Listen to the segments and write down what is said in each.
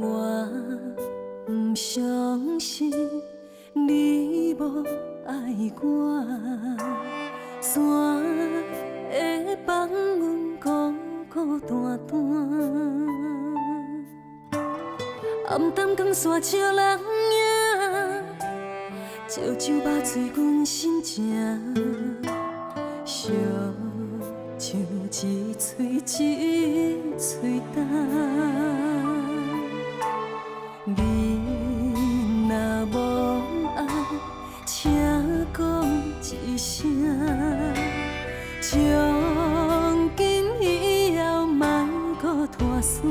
我不相信你无爱我，山会放阮孤孤单单，暗淡光线照人影，照酒肉醉阮心情，烧像一嘴一嘴干。你若无爱，请讲一声，从今以后莫搁拖线。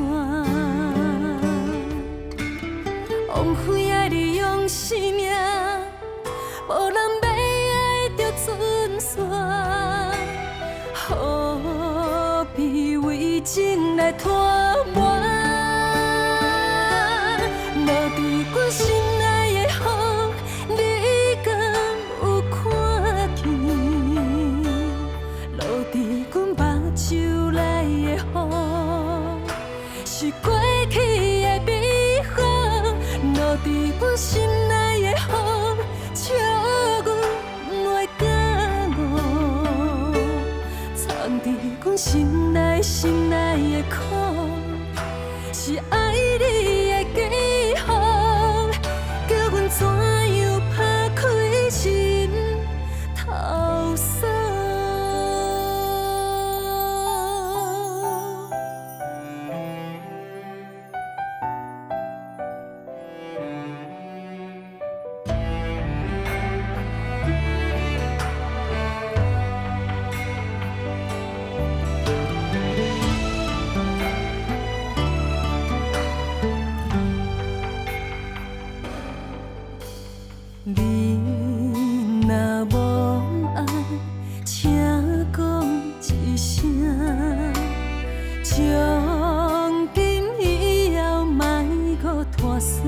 枉费爱你用生命，无人要爱着准线，何必为情来拖磨？落伫阮心内的风，你敢有看见？落伫阮目睭内的雨，是过去的美好。落伫阮心内的风，笑阮袂感悟。藏伫阮心内的苦，是爱你的记号。叫阮怎样拍开心头锁？你若无爱，请讲一声，从今以后莫搁拖线。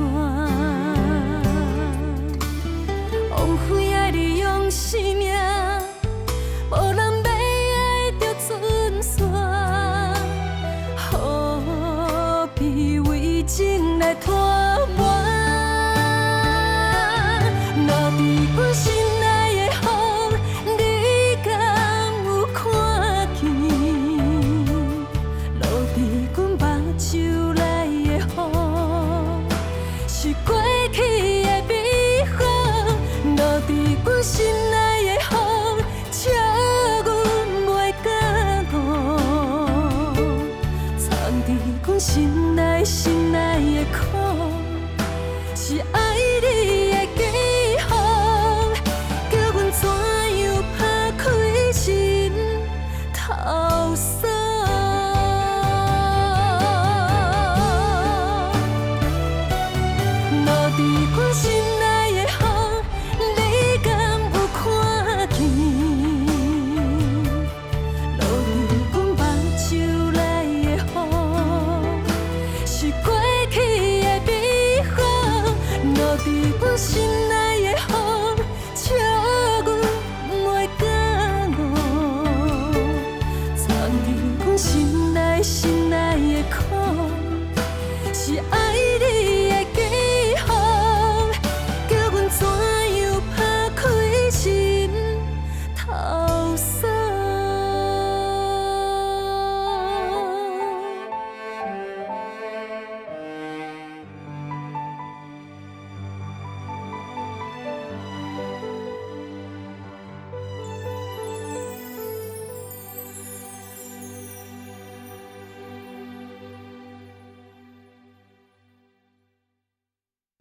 枉费爱你用生命，无人要爱着准线，何必为情来拖磨？阮心内的风，你敢有看见？落伫阮目睭内的雨，是过去的美好。落伫阮心内的风，笑阮袂感悟。藏伫阮心内的苦，是爱你的记号。怎样拍开心头锁？落伫阮心内的风，你敢有看见？落伫阮目睭内的雨，是过去的美好。落伫阮心内的风，笑袂感悟。藏伫阮心内的苦，是爱。